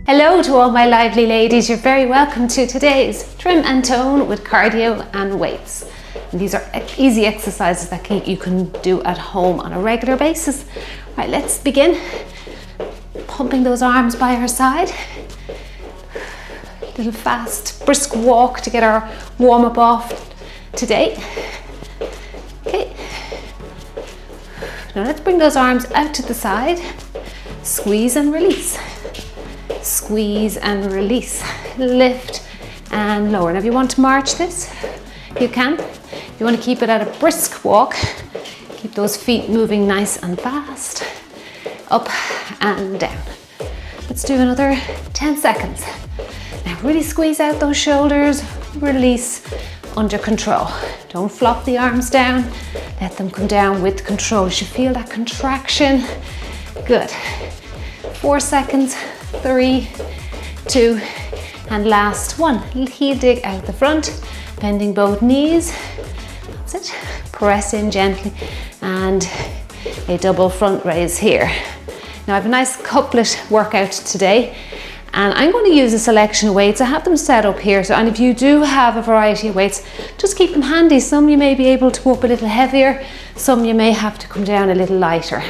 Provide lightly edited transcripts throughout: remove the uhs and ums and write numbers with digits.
Hello to all my lively ladies, you're very welcome to today's Trim and Tone with cardio and weights. And these are easy exercises that you can do at home on a regular basis. Right, let's begin. Pumping those arms by our side. Little fast, brisk walk to get our warm up off today. Okay. Now let's bring those arms out to the side. Squeeze and release. Squeeze and release. Lift and lower. Now if you want to march this, you can. You want to keep it at a brisk walk. Keep those feet moving nice and fast. Up and down. Let's do another 10 seconds. Now really squeeze out those shoulders. Release under control. Don't flop the arms down. Let them come down with control. You should feel that contraction. Good. 4 seconds. 3, 2, and last one. Heel dig out the front, bending both knees. That's it. Press in gently and a double front raise here. Now I have a nice couplet workout today and I'm going to use a selection of weights. I have them set up here, and if you do have a variety of weights, just keep them handy. Some you may be able to go up a little heavier, some you may have to come down a little lighter.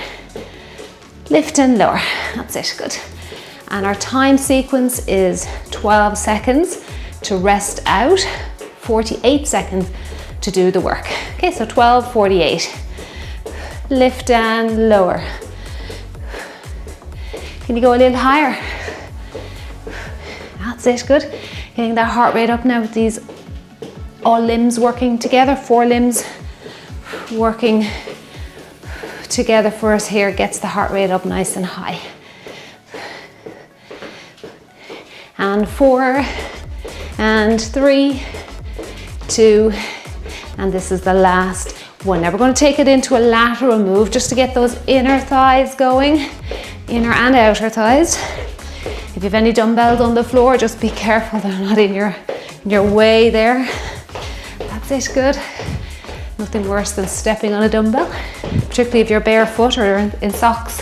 Lift and lower. That's it. Good. And our time sequence is 12 seconds to rest out, 48 seconds to do the work. Okay, so 12, 48. Lift and lower. Can you go a little higher? That's it, good. Getting that heart rate up now with these all limbs working together, 4 limbs working together for us here, gets the heart rate up nice and high. And 4, and 3, 2, and this is the last one. Now we're going to take it into a lateral move just to get those inner thighs going, inner and outer thighs. If you have any dumbbells on the floor, just be careful they're not in your way there. That's it, good. Nothing worse than stepping on a dumbbell, particularly if you're barefoot or in socks.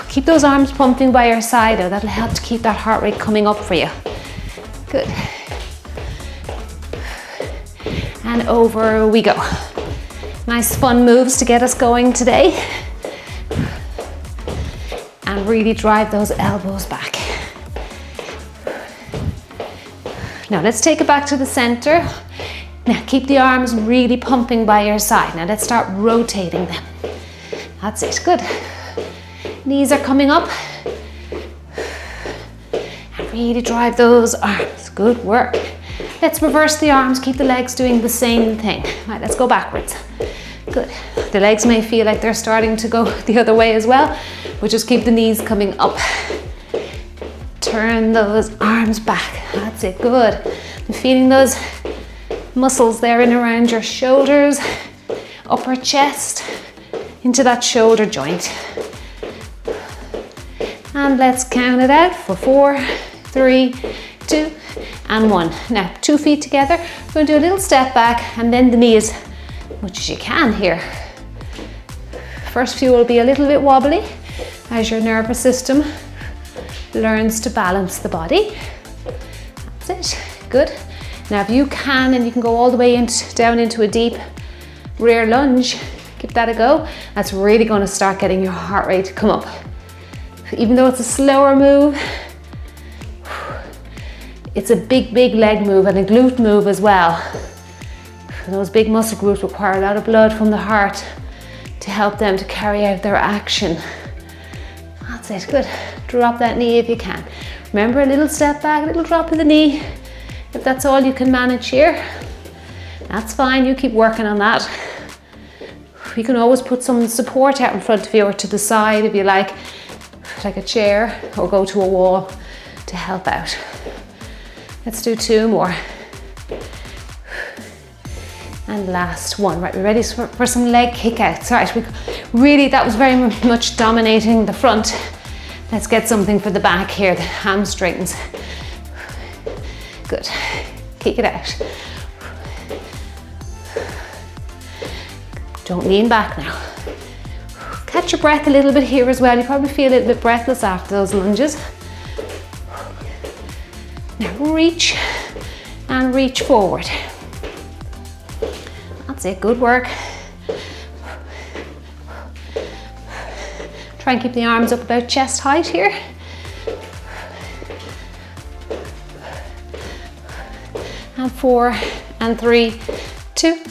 Keep those arms pumping by your side, though. That'll help to keep that heart rate coming up for you. Good. And over we go. Nice fun moves to get us going today. And really drive those elbows back. Now let's take it back to the center. Now keep the arms really pumping by your side. Now let's start rotating them. That's it, good. Knees are coming up. And really drive those arms, good work. Let's reverse the arms, keep the legs doing the same thing. Right, let's go backwards. Good. The legs may feel like they're starting to go the other way as well, but just keep the knees coming up. Turn those arms back. That's it, good. I'm feeling those muscles there in around your shoulders, upper chest, into that shoulder joint. And let's count it out for 4, 3, 2, and 1. Now, 2 feet together. We're going to do a little step back and bend the knee as much as you can here. First few will be a little bit wobbly as your nervous system learns to balance the body. That's it, good. Now if you can, and you can go all the way down into a deep rear lunge, give that a go. That's really going to start getting your heart rate to come up. Even though it's a slower move, it's a big leg move and a glute move as well. Those big muscle groups require a lot of blood from the heart to help them to carry out their action. That's it, good. Drop that knee if you can. Remember, a little step back, a little drop of the knee. If that's all you can manage here, that's fine, you keep working on that. You can always put some support out in front of you or to the side if you like a chair, or go to a wall to help out. Let's do 2 more. And last one. Right, we're ready for some leg kickouts. Right, that was very much dominating the front. Let's get something for the back here, the hamstrings. Good. Kick it out. Don't lean back now. Catch your breath a little bit here as well. You probably feel a little bit breathless after those lunges. reach and reach forward. That's it, good work. Try and keep the arms up about chest height here. And 4, and 3, 2,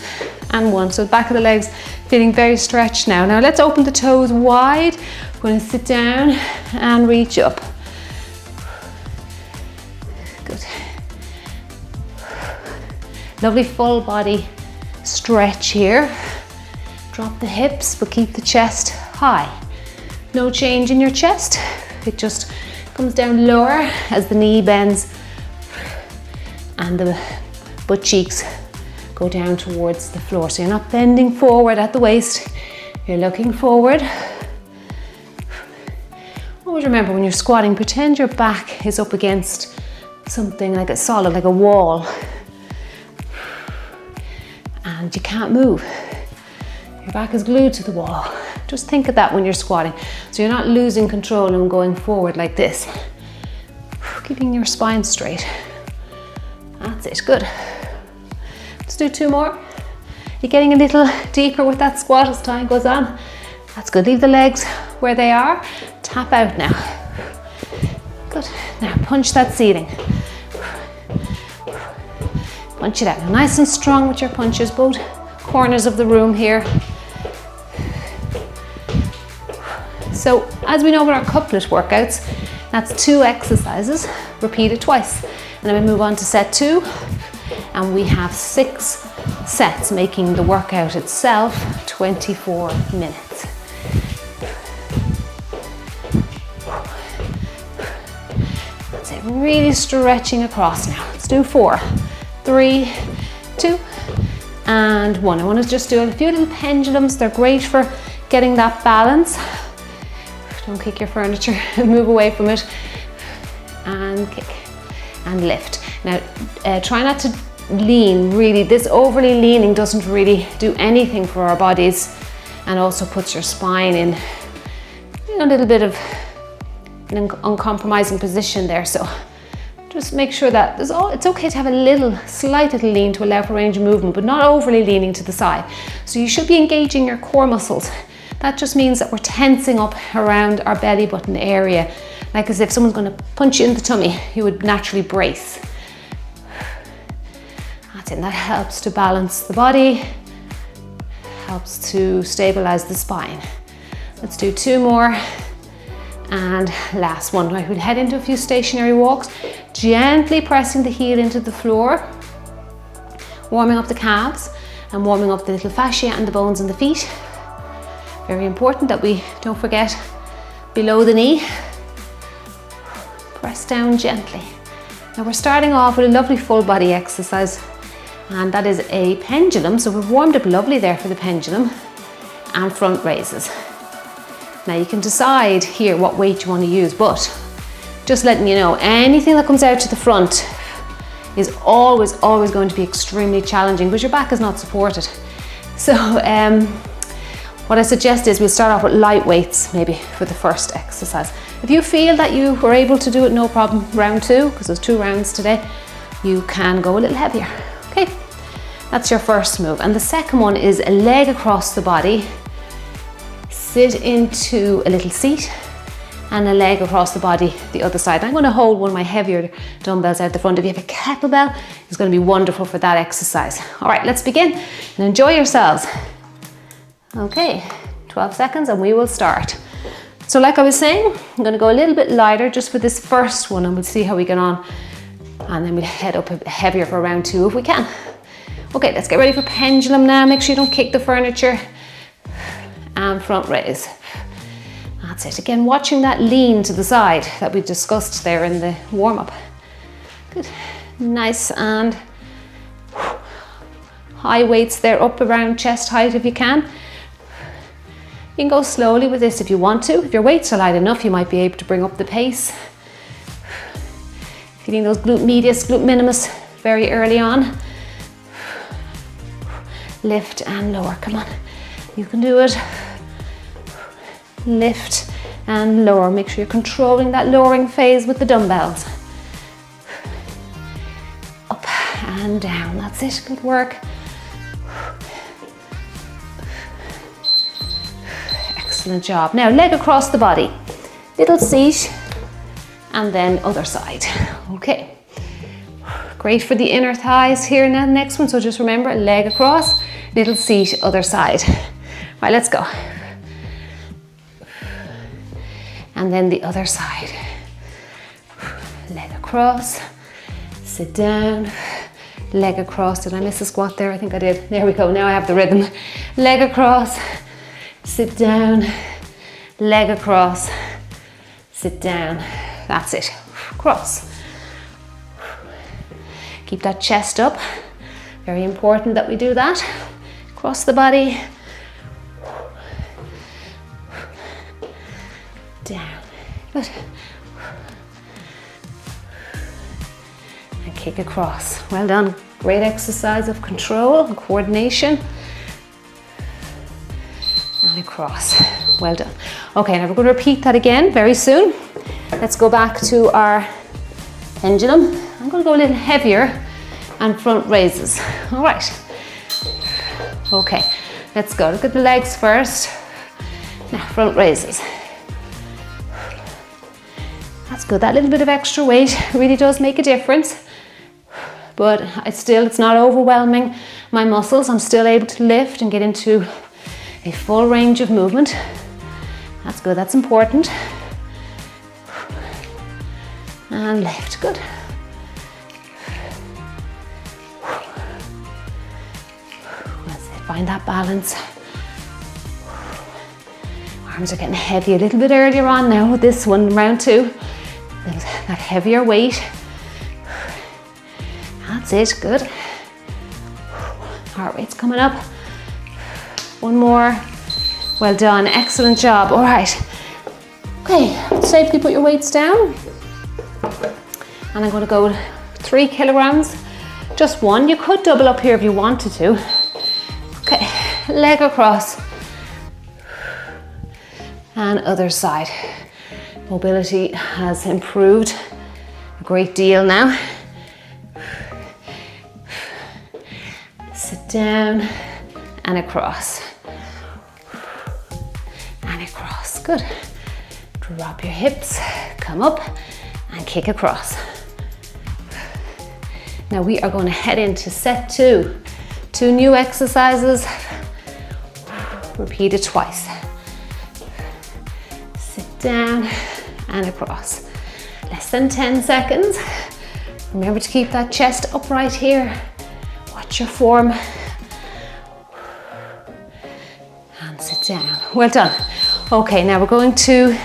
and 1. So the back of the legs feeling very stretched now. Now let's open the toes wide. We're going to sit down and reach up. Good. Lovely full body stretch here. Drop the hips, but keep the chest high. No change in your chest. It just comes down lower as the knee bends and the butt cheeks go down towards the floor. So you're not bending forward at the waist, you're looking forward. Always remember when you're squatting, pretend your back is up against something like a solid, like a wall, and you can't move. Your back is glued to the wall. Just think of that when you're squatting. So you're not losing control and going forward like this. Keeping your spine straight. That's it, good. Let's do 2 more. You're getting a little deeper with that squat as time goes on. That's good, leave the legs where they are. Tap out now. Good, now punch that ceiling. Punch it out, now nice and strong with your punches, both corners of the room here. So as we know with our couplet workouts, that's 2 exercises, repeated twice. And then we move on to set 2, and we have 6 sets, making the workout itself 24 minutes. That's it, really stretching across now. Let's do 4, 3, 2, and 1. I want to just do a few little pendulums. They're great for getting that balance. Don't kick your furniture, move away from it, and kick, and lift. Now, try not to lean, really. This overly leaning doesn't really do anything for our bodies, and also puts your spine in a little bit of an uncompromising position there. So just make sure that it's okay to have a slight little lean to allow for range of movement, but not overly leaning to the side. So you should be engaging your core muscles. That just means that we're tensing up around our belly button area, like as if someone's going to punch you in the tummy, you would naturally brace. That's it, and that helps to balance the body, helps to stabilize the spine. Let's do 2 more, and last one. Right, we'll head into a few stationary walks, gently pressing the heel into the floor, warming up the calves and warming up the little fascia and the bones in the feet. Very important that we don't forget below the knee. Press down gently. Now we're starting off with a lovely full body exercise, and that is a pendulum. So we've warmed up lovely there for the pendulum and front raises. Now you can decide here what weight you want to use, but just letting you know, anything that comes out to the front is always going to be extremely challenging because your back is not supported. So what I suggest is we'll start off with light weights maybe for the first exercise. If you feel that you were able to do it, no problem, round 2, because there's 2 rounds today, you can go a little heavier. Okay, that's your first move. And the second one is a leg across the body, sit into a little seat, and a leg across the body the other side. I'm going to hold one of my heavier dumbbells out the front. If you have a kettlebell, it's going to be wonderful for that exercise. All right, let's begin and enjoy yourselves. Okay, 12 seconds and we will start. So like I was saying, I'm going to go a little bit lighter just for this first one, and we'll see how we get on, and then we'll head up a bit heavier for round 2 if we can. Okay, let's get ready for pendulum now. Make sure you don't kick the furniture, and front raise. That's it. Again, watching that lean to the side that we discussed there in the warm-up. Good, nice and high weights there, up around chest height if you can. You can go slowly with this if you want to. If your weights are light enough, you might be able to bring up the pace. Feeling those glute medius, glute minimus very early on. Lift and lower, come on. You can do it. Lift and lower. Make sure you're controlling that lowering phase with the dumbbells. and down. That's it, good work. Excellent job. Now leg across the body, little seat, and then other side. Okay, great for the inner thighs here. Now next one, so just remember, leg across, little seat, other side. Right, let's go. And then the other side. Leg across, sit down, leg across. Did I miss a squat there? I think I did. There we go, now I have the rhythm. Leg across, sit down, leg across, sit down. That's it, cross. Keep that chest up. Very important that we do that. Cross the body. Down, good. And kick across. Well done. Great exercise of control and coordination. And across. Well done. Okay, now we're going to repeat that again very soon. Let's go back to our pendulum. I'm going to go a little heavier and front raises. All right. Okay, let's go. Look at the legs first. Now, front raises. That's good. That little bit of extra weight really does make a difference. But it's not overwhelming my muscles. I'm still able to lift and get into a full range of movement. That's good. That's important. And lift. Good. That's it. Find that balance. Arms are getting heavy a little bit earlier on now with this one, round two. That heavier weight. That's it, good. Heart rate's coming up. One more. Well done, excellent job. All right. Okay, safely put your weights down. And I'm gonna go 3 kilograms, just one. You could double up here if you wanted to. Okay, leg across. And other side. Mobility has improved a great deal now. Sit down and across. And across, good. Drop your hips, come up and kick across. Now we are going to head into set 2. 2 new exercises. Repeat it twice. Sit down and across. Less than 10 seconds. Remember to keep that chest upright here. Watch your form. And sit down. Well done. Okay, now we're going to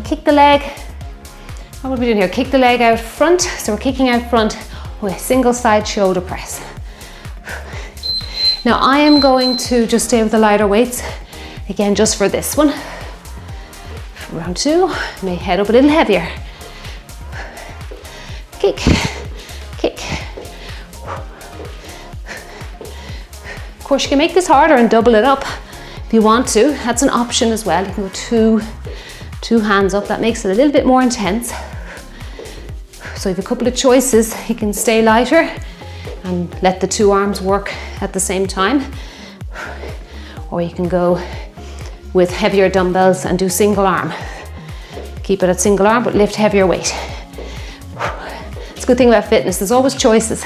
kick the leg. What are we doing here? Kick the leg out front. So we're kicking out front with a single side shoulder press. Now I am going to just stay with the lighter weights. Again, just for this one. Round 2, may head up a little heavier. Kick, kick. Of course, you can make this harder and double it up if you want to. That's an option as well. You can go two hands up. That makes it a little bit more intense. So you have a couple of choices. You can stay lighter and let the 2 arms work at the same time. Or you can go with heavier dumbbells and do single arm. Keep it at single arm, but lift heavier weight. It's a good thing about fitness, there's always choices.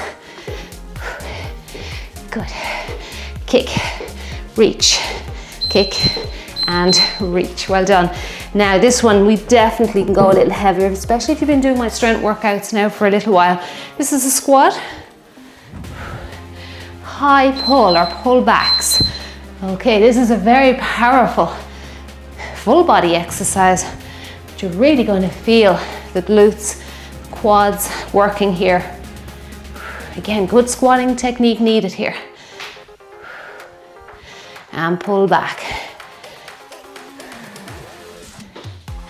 Good. Kick, reach, kick, and reach. Well done. Now this one, we definitely can go a little heavier, especially if you've been doing my strength workouts now for a little while. This is a squat. High pull or pull backs. Okay, this is a very powerful full body exercise. But you're really going to feel the glutes, quads working here. Again, good squatting technique needed here. And pull back.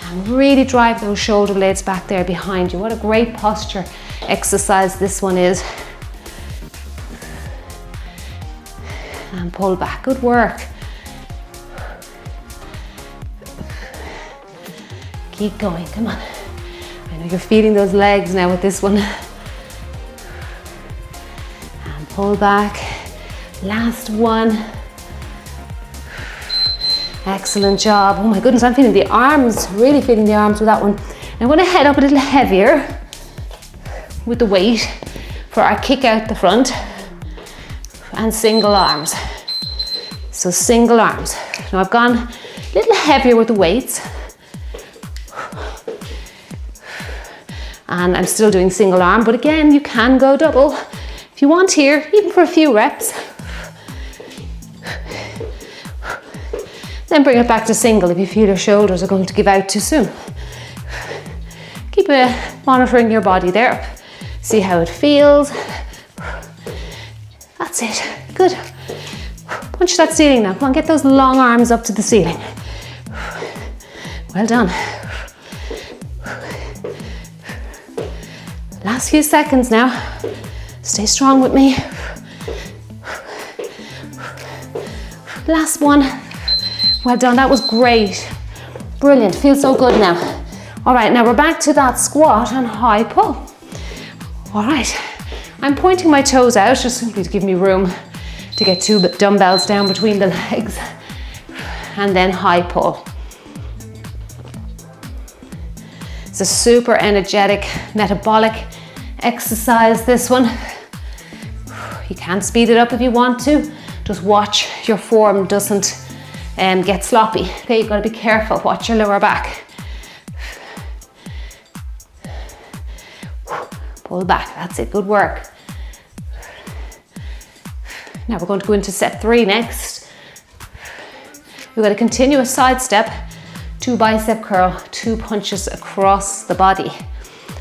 And really drive those shoulder blades back there behind you. What a great posture exercise this one is. And pull back, good work. Keep going, come on. I know you're feeling those legs now with this one. pull back. Last one. Excellent job. Oh my goodness, I'm feeling the arms, really feeling the arms with that one. I'm going to head up a little heavier with the weight for our kick out the front and single arms. So single arms. Now I've gone a little heavier with the weights and I'm still doing single arm, but again, you can go double if you want here, even for a few reps. Then bring it back to single if you feel your shoulders are going to give out too soon. Keep monitoring your body there. See how it feels. That's it. Good. Punch that ceiling now. Come on, get those long arms up to the ceiling. Well done. Last few seconds now. Stay strong with me. Last one. Well done, that was great. Brilliant, feels so good now. All right, now we're back to that squat and high pull. All right, I'm pointing my toes out just simply to give me room to get 2 dumbbells down between the legs. And then high pull. It's a super energetic, metabolic exercise, this one. You can speed it up if you want to. Just watch your form doesn't get sloppy. Okay, you've got to be careful. Watch your lower back. Pull back. That's it. Good work. Now we're going to go into set 3 next. We've got a continuous side step, 2 bicep curl, 2 punches across the body.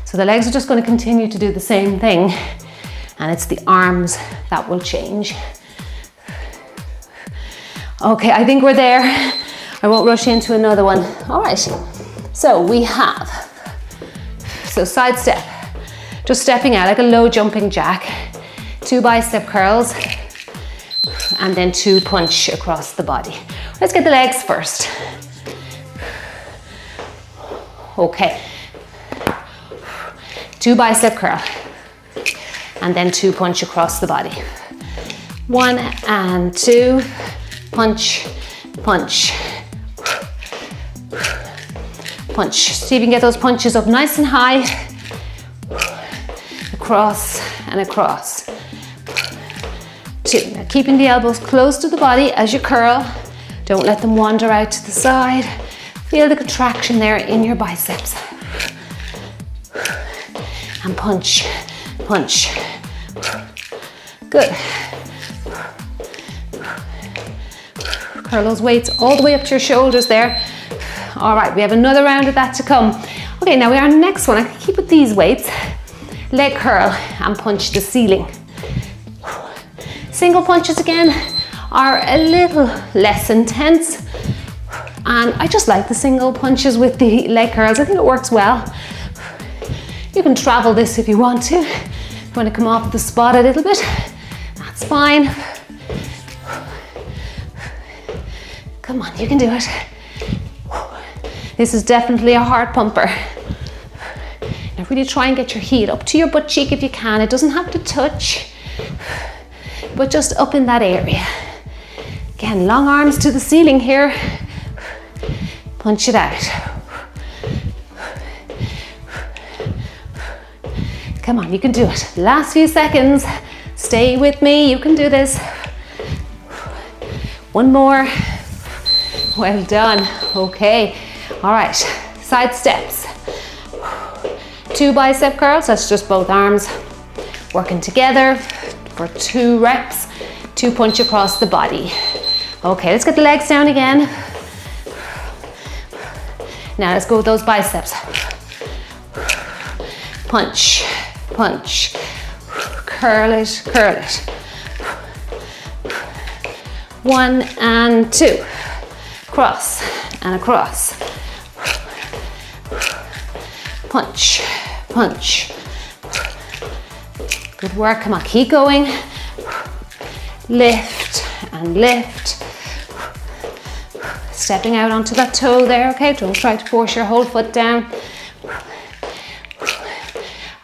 So the legs are just going to continue to do the same thing, and it's the arms that will change. Okay, I think we're there. I won't rush into another one. All right, so we have, side step, just stepping out like a low jumping jack, 2 bicep curls, and then 2 punch across the body. Let's get the legs first. Okay, 2 bicep curl, and then 2 punch across the body. 1 and 2. Punch, punch, punch. See if you can get those punches up nice and high. Across and across. 2. Now keeping the elbows close to the body as you curl. Don't let them wander out to the side. Feel the contraction there in your biceps. And punch, punch. Good. Curl those weights all the way up to your shoulders there. All right, we have another round of that to come. Okay, now we are next one. I can keep with these weights. Leg curl and punch the ceiling. Single punches again are a little less intense. And I just like the single punches with the leg curls. I think it works well. You can travel this if you want to. If you want to come off the spot a little bit, that's fine. Come on, you can do it. This is definitely a heart pumper. Now really try and get your heel up to your butt cheek if you can. It doesn't have to touch, but just up in that area. Again, long arms to the ceiling here. Punch it out. Come on, you can do it. Last few seconds. Stay with me, you can do this. 1 more. Well done. Okay. All right. Side steps. 2 bicep curls. That's just both arms working together for 2 reps. 2 punch across the body. Okay, let's get the legs down again. Now let's go with those biceps. Punch, punch. Curl it, curl it. 1 and 2. Cross and across. Punch, punch. Good work, come on, keep going. Lift and lift. Stepping out onto that toe there, okay? Don't try to force your whole foot down.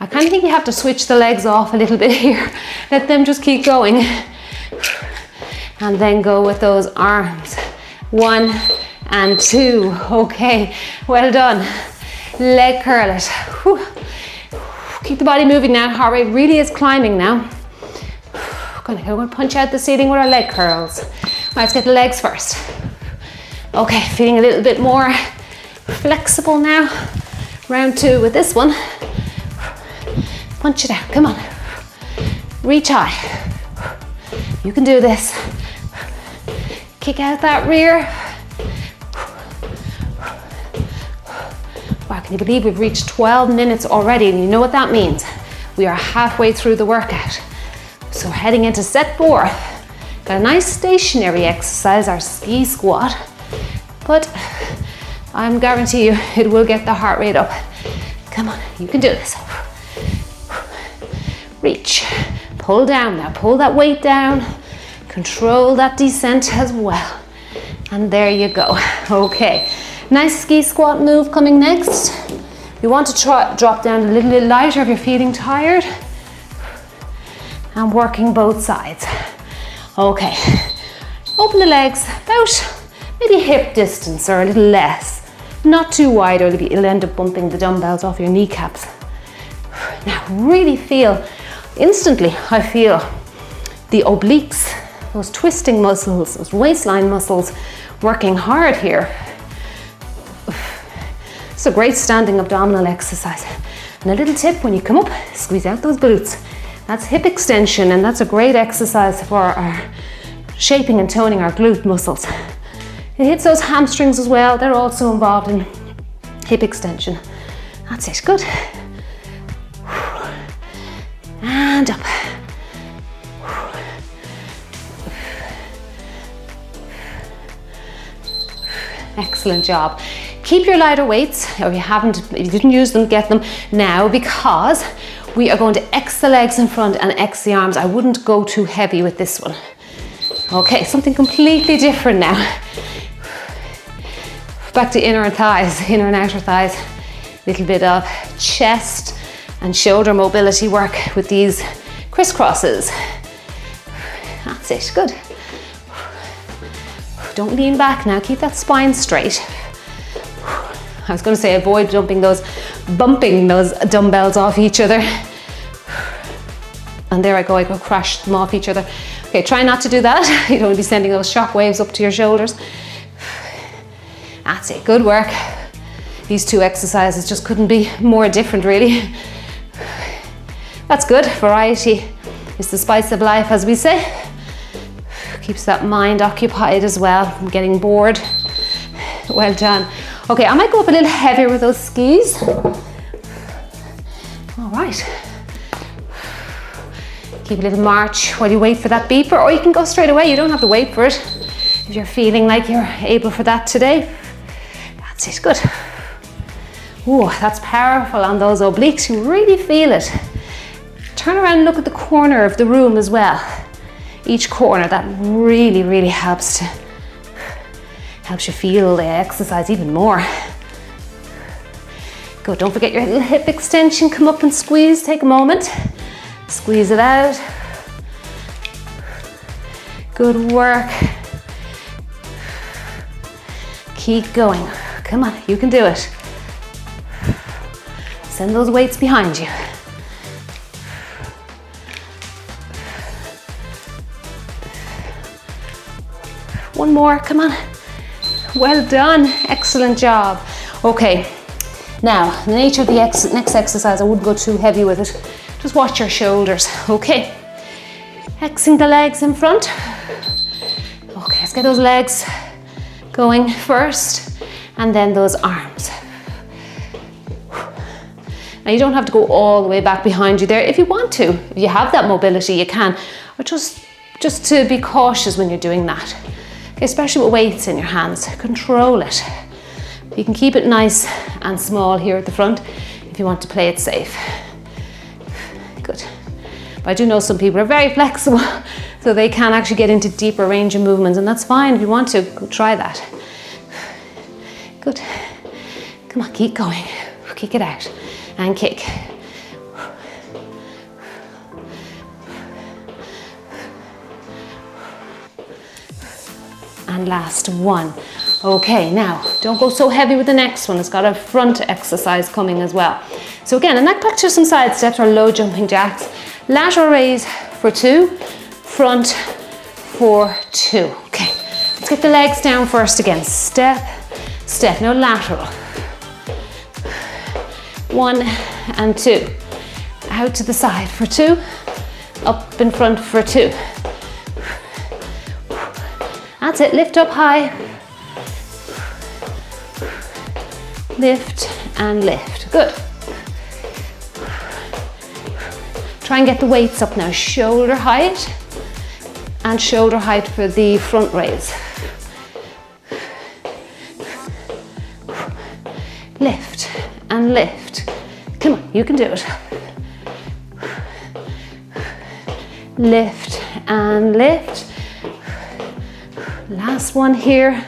I kind of think you have to switch the legs off a little bit here. Let them just keep going. And then go with those arms. 1 and 2. Okay, well done. Leg curl it. Whew. Keep the body moving now. Heart rate really is climbing now. We're going to punch out the ceiling with our leg curls. Right, let's get the legs first. Okay, feeling a little bit more flexible now. Round 2 with this one. Punch it out, come on. Reach high. You can do this. Kick out that rear. Wow, can you believe we've reached 12 minutes already? And you know what that means. We are halfway through the workout. So we're heading into set 4. Got a nice stationary exercise, our ski squat. But I'm guarantee you it will get the heart rate up. Come on, you can do this. Reach, pull down now, pull that weight down. Control that descent as well. And there you go. Okay, nice ski squat move coming next. You want to drop down a little bit lighter if you're feeling tired. And working both sides. Okay, open the legs about maybe hip distance or a little less. Not too wide or you'll end up bumping the dumbbells off your kneecaps. Now really feel, instantly I feel the obliques, those twisting muscles, those waistline muscles working hard here. It's a great standing abdominal exercise. And a little tip, when you come up, squeeze out those glutes. That's hip extension, and that's a great exercise for our shaping and toning our glute muscles. It hits those hamstrings as well. They're also involved in hip extension. That's it, good. And up. Excellent job. Keep your lighter weights, or if you didn't use them, get them now, because we are going to X the legs in front and X the arms. I wouldn't go too heavy with this one. Okay, something completely different now. Back to inner and thighs, inner and outer thighs. Little bit of chest and shoulder mobility work with these crisscrosses. That's it, good. Don't lean back now, keep that spine straight. I was going to say avoid bumping those dumbbells off each other. And there I go crash them off each other. Okay, try not to do that. You don't want to be sending those shock waves up to your shoulders. That's it, good work. These 2 exercises just couldn't be more different, really. That's good, variety is the spice of life, as we say. Keeps that mind occupied as well from getting bored. Well done. Okay, I might go up a little heavier with those skis. All right. Keep a little march while you wait for that beeper, or you can go straight away. You don't have to wait for it if you're feeling like you're able for that today. That's it, good. Ooh, that's powerful on those obliques. You really feel it. Turn around and look at the corner of the room as well. Each corner, that really, really helps you feel the exercise even more. Good, don't forget your little hip extension. Come up and squeeze, take a moment. Squeeze it out. Good work. Keep going. Come on, you can do it. Send those weights behind you. One more, come on. Well done, excellent job. Okay, now the nature of the next exercise, I wouldn't go too heavy with it. Just watch your shoulders, okay? Xing the legs in front. Okay, let's get those legs going first, and then those arms. Now you don't have to go all the way back behind you there. If you want to, if you have that mobility, you can. Or just to be cautious when you're doing that. Okay, especially with weights in your hands, control it. You can keep it nice and small here at the front if you want to play it safe. Good. But I do know some people are very flexible, so they can actually get into deeper range of movements, and that's fine if you want to, go try that. Good. Come on, keep going. Kick it out and kick. and last one. Okay, now don't go so heavy with the next one. It's got a front exercise coming as well. So again, and back to some side steps or low jumping jacks. Lateral raise for 2, front for 2. Okay, let's get the legs down first again. Step, step, now lateral. 1 and 2. Out to the side for 2, up in front for 2. That's it, lift up high. Lift and lift, good. Try and get the weights up now, shoulder height and shoulder height for the front raise. Lift and lift. Come on, you can do it. Lift and lift. Last one here.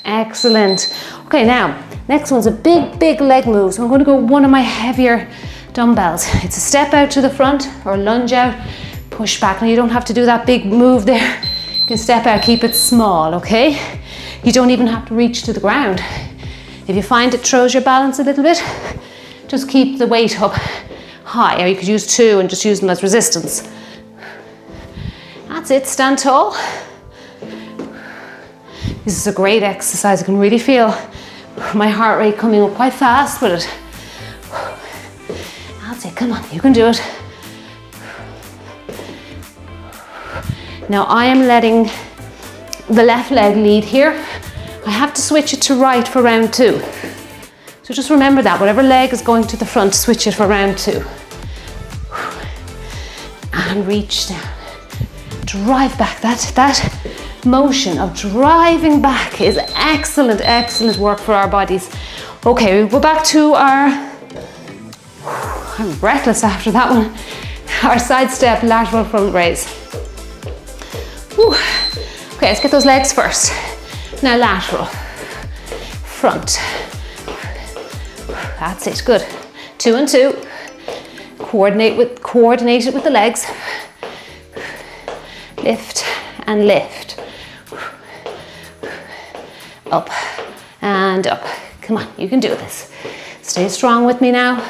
Excellent. Okay, now, next one's a big leg move. So I'm going to go one of my heavier dumbbells. It's a step out to the front or lunge out, push back. Now you don't have to do that big move there. You can step out, keep it small, okay? You don't even have to reach to the ground. If you find it throws your balance a little bit, just keep the weight up high, or you could use 2 and just use them as resistance. That's it, stand tall. This is a great exercise. I can really feel my heart rate coming up quite fast with it. That's it, come on, you can do it. Now I am letting the left leg lead here. I have to switch it to right for round 2. So just remember that, whatever leg is going to the front, switch it for round 2. And reach down. Drive back, that motion of driving back is excellent work for our bodies. Okay, we go back to our, I'm breathless after that one, our side step lateral front raise. Whew. Okay, let's get those legs first. Now lateral, front. That's it, good. 2 and 2. Coordinate it with the legs. Lift and lift. Up and up. Come on, you can do this. Stay strong with me now.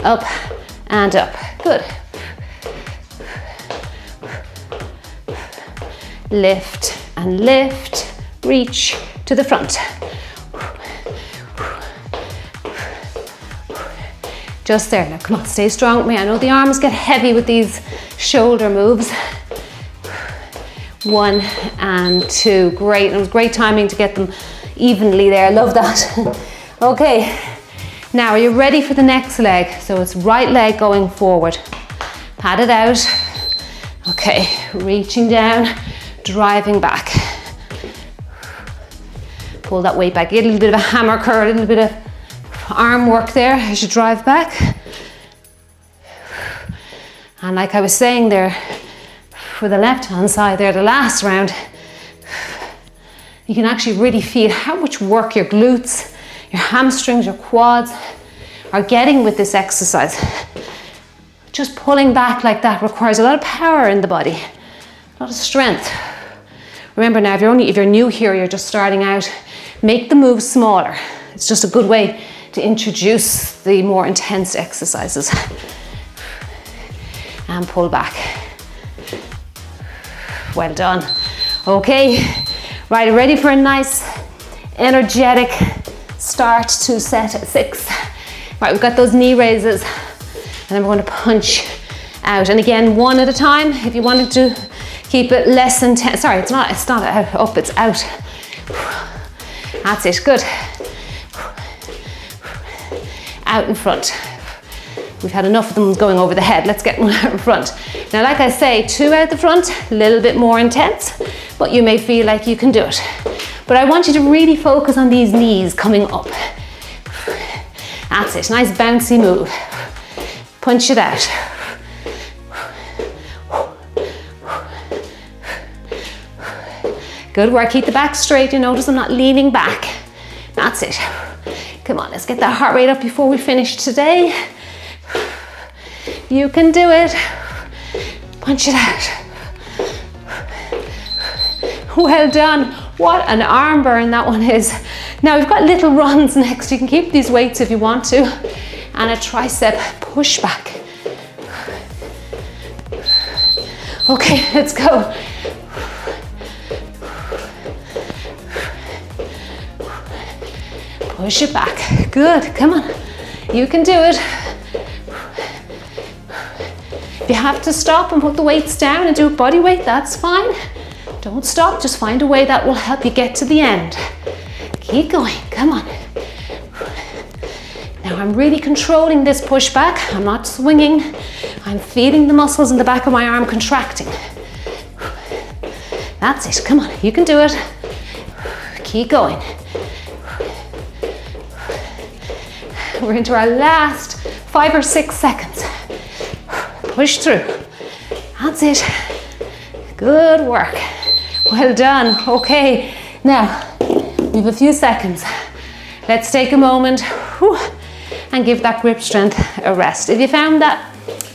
Up and up. Good. Lift and lift. Reach to the front. Just there. Now come on, stay strong with me. I know the arms get heavy with these shoulder moves. 1 and 2. Great. It was great timing to get them evenly there. I love that. Okay. Now are you ready for the next leg? So it's right leg going forward. Pat it out. Okay. Reaching down, driving back. Pull that weight back. Get a little bit of a hammer curl, a little bit of arm work there as you drive back. And like I was saying there, for the left hand side there, the last round, you can actually really feel how much work your glutes, your hamstrings, your quads are getting with this exercise. Just pulling back like that requires a lot of power in the body, a lot of strength. Remember now, if you're new here, you're just starting out, make the moves smaller. It's just a good way to introduce the more intense exercises. And pull back. Well done. Okay, right, ready for a nice energetic start to set 6. Right, we've got those knee raises and then we're going to punch out. And again, 1 at a time. If you wanted to keep it less intense, sorry, it's not out, up, it's out. That's it, good. Out in front. We've had enough of them going over the head. Let's get one out in front. Now, like I say, 2 out the front, a little bit more intense, but you may feel like you can do it. But I want you to really focus on these knees coming up. That's it, nice bouncy move. Punch it out. Good work, keep the back straight. You notice I'm not leaning back. That's it. Come on, let's get that heart rate up before we finish today. You can do it. Punch it out. Well done. What an arm burn that one is. Now we've got little runs next. You can keep these weights if you want to. And a tricep push back. Okay, let's go. Push it back. Good, come on. You can do it. If you have to stop and put the weights down and do body weight, that's fine. Don't stop, just find a way that will help you get to the end. Keep going, come on. Now I'm really controlling this push back. I'm not swinging. I'm feeling the muscles in the back of my arm contracting. That's it, come on, you can do it. Keep going. We're into our last 5 or 6 seconds. Push through. That's it. Good work. Well done. Okay, now we have a few seconds. Let's take a moment and give that grip strength a rest. If you found that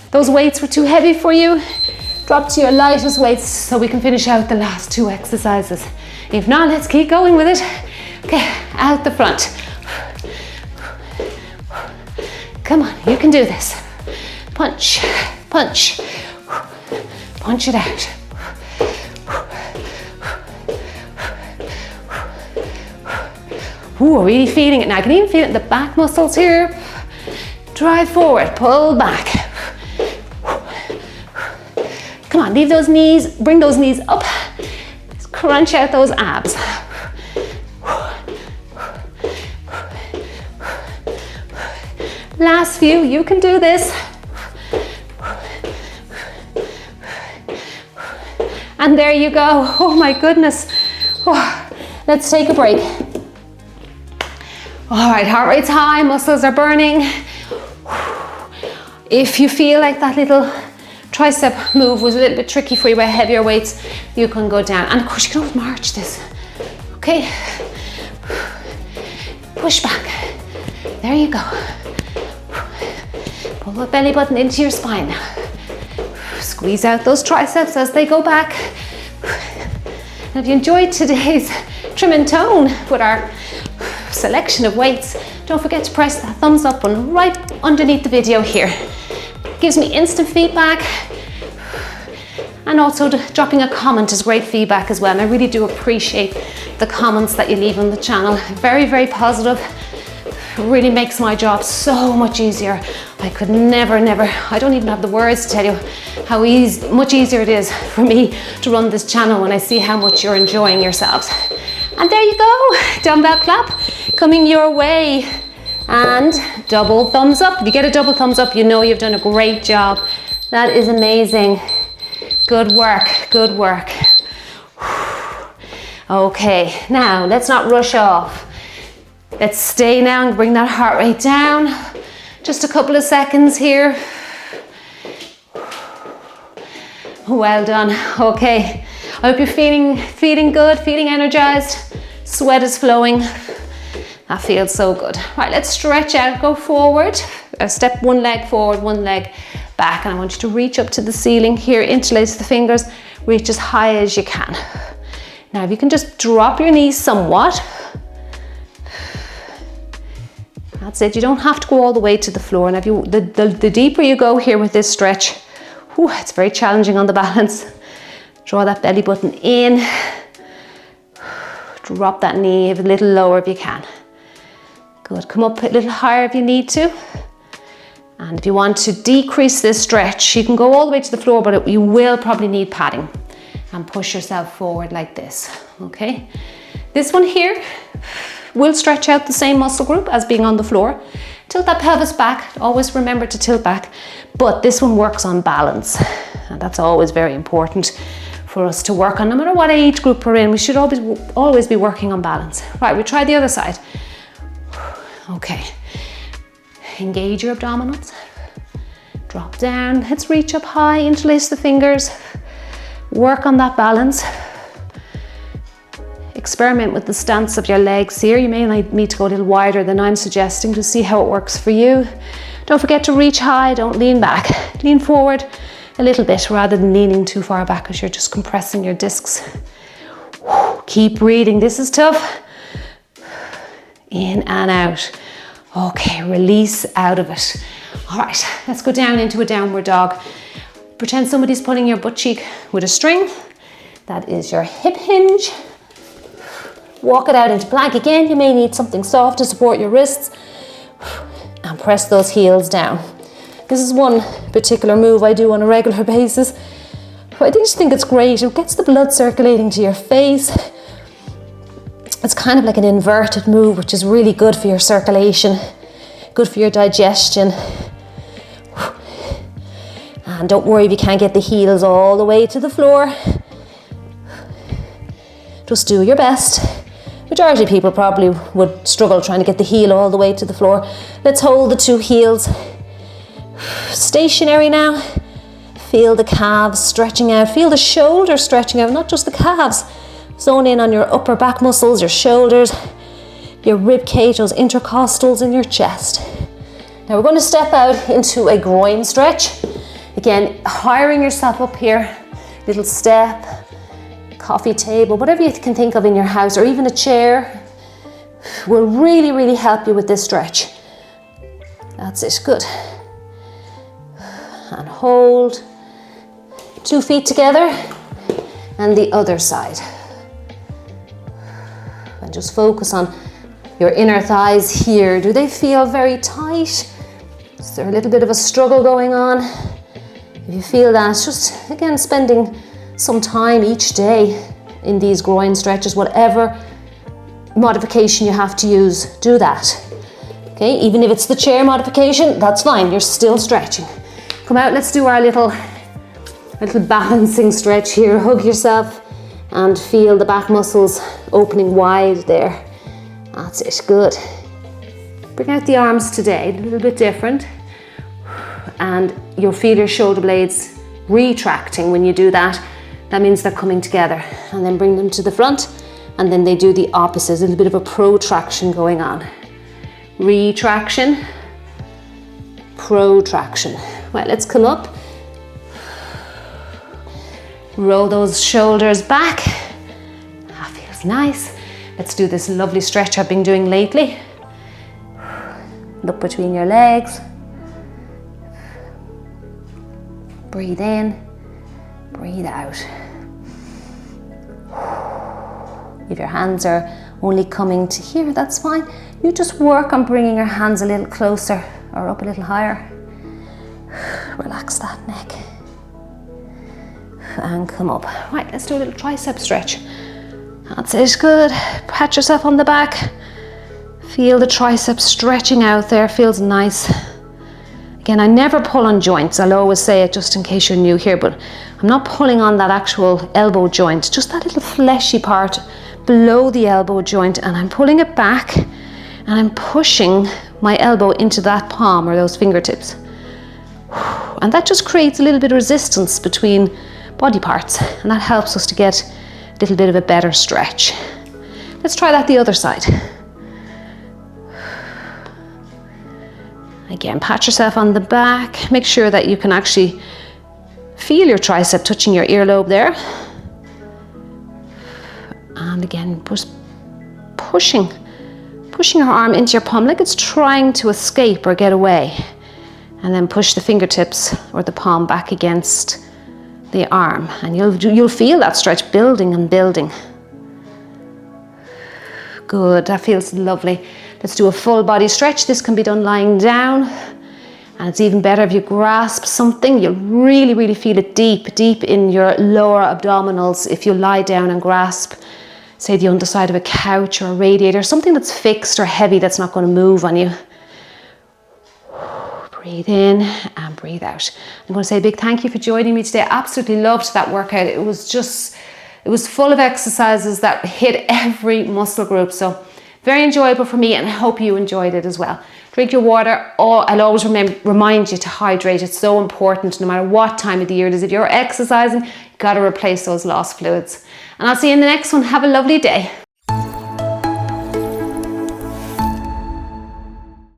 those weights were too heavy for you, drop to your lightest weights so we can finish out the last 2 exercises. If not, let's keep going with it. Okay, out the front. Come on, you can do this. Punch, punch, punch it out. Ooh, really feeling it now. I can even feel it in the back muscles here. Drive forward, pull back. Come on, leave those knees, bring those knees up. Just crunch out those abs. Last few, you can do this. And there you go. Oh my goodness. Oh, let's take a break. All right, heart rate's high, muscles are burning. If you feel like that little tricep move was a little bit tricky for you by heavier weights, you can go down. And of course, you can always march this. Okay. Push back. There you go. Pull the belly button into your spine now. Squeeze out those triceps as they go back. And if you enjoyed today's trim and tone with our selection of weights, don't forget to press that thumbs up button right underneath the video here. It gives me instant feedback. And also dropping a comment is great feedback as well. And I really do appreciate the comments that you leave on the channel. Very, very positive. It really makes my job so much easier. I could never, I don't even have the words to tell you how much easier it is for me to run this channel when I see how much you're enjoying yourselves. And there you go, dumbbell clap coming your way. And double thumbs up. If you get a double thumbs up, you know you've done a great job. That is amazing. Good work, good work. Okay, now let's not rush off. Let's stay now and bring that heart rate down. Just a couple of seconds here. Well done. Okay, I hope you're feeling good, feeling energized. Sweat is flowing. That feels so good. Right, let's stretch out, go forward. Step one leg forward, one leg back. And I want you to reach up to the ceiling here, interlace the fingers, reach as high as you can. Now, if you can just drop your knees somewhat. That's it, you don't have to go all the way to the floor. And if you, the deeper you go here with this stretch, it's very challenging on the balance. Draw that belly button in. Drop that knee a little lower if you can. Good, come up a little higher if you need to. And if you want to decrease this stretch, you can go all the way to the floor, but you will probably need padding. And push yourself forward like this, okay? This one here will stretch out the same muscle group as being on the floor. Tilt that pelvis back, always remember to tilt back, but this one works on balance. And that's always very important for us to work on. No matter what age group we're in, we should always be working on balance. Right, we try the other side. Okay, engage your abdominals. Drop down, let's reach up high, interlace the fingers. Work on that balance. Experiment with the stance of your legs here. You may need to go a little wider than I'm suggesting to see how it works for you. Don't forget to reach high, don't lean back. Lean forward a little bit rather than leaning too far back as you're just compressing your discs. Keep breathing, this is tough. In and out. Okay, release out of it. All right, let's go down into a downward dog. Pretend somebody's pulling your butt cheek with a string. That is your hip hinge. Walk it out into plank again. You may need something soft to support your wrists. And press those heels down. This is one particular move I do on a regular basis. I just think it's great. It gets the blood circulating to your face. It's kind of like an inverted move, which is really good for your circulation, good for your digestion. And don't worry if you can't get the heels all the way to the floor. Just do your best. Majority of people probably would struggle trying to get the heel all the way to the floor. Let's hold the two heels stationary now. Feel the calves stretching out. Feel the shoulders stretching out, not just the calves. Zone in on your upper back muscles, your shoulders, your rib cage, those intercostals in your chest. Now we're going to step out into a groin stretch. Again, hiring yourself up here, little step, coffee table, whatever you can think of in your house, or even a chair, will really, really help you with this stretch. That's it, good. And hold. 2 feet together, and the other side. And just focus on your inner thighs here. Do they feel very tight? Is there a little bit of a struggle going on? If you feel that, just again spending some time each day in these groin stretches, whatever modification you have to use, do that. Okay, even if it's the chair modification, that's fine, you're still stretching. Come out, let's do our little balancing stretch here. Hug yourself and feel the back muscles opening wide there. That's it, good. Bring out the arms today, a little bit different. And you'll feel your shoulder blades retracting when you do that. That means they're coming together. And then bring them to the front, and then they do the opposite, a little bit of a protraction going on. Retraction, protraction. Right, let's come up. Roll those shoulders back. That feels nice. Let's do this lovely stretch I've been doing lately. Look between your legs. Breathe in, breathe out. If your hands are only coming to here, that's fine. You just work on bringing your hands a little closer or up a little higher. Relax that neck. And come up. Right, let's do a little tricep stretch. That's it, good. Pat yourself on the back. Feel the triceps stretching out there, feels nice. Again, I never pull on joints. I'll always say it just in case you're new here, but I'm not pulling on that actual elbow joint, just that little fleshy part below the elbow joint, and I'm pulling it back and I'm pushing my elbow into that palm or those fingertips. And that just creates a little bit of resistance between body parts, and that helps us to get a little bit of a better stretch. Let's try that the other side. Again, pat yourself on the back. Make sure that you can actually feel your tricep touching your earlobe there. And again, just pushing your arm into your palm like it's trying to escape or get away. And then push the fingertips or the palm back against the arm, and you'll feel that stretch building and building. Good, that feels lovely. Let's do a full body stretch. This can be done lying down, and it's even better if you grasp something. You'll really, really feel it deep in your lower abdominals if you lie down and grasp, say, the underside of a couch or a radiator, something that's fixed or heavy that's not going to move on you. Breathe in and breathe out. I'm going to say a big thank you for joining me today. I absolutely loved that workout. It was full of exercises that hit every muscle group. So very enjoyable for me, and I hope you enjoyed it as well. Drink your water. I'll always remind you to hydrate. It's so important no matter what time of the year it is. If you're exercising, you've got to replace those lost fluids. And I'll see you in the next one. Have a lovely day.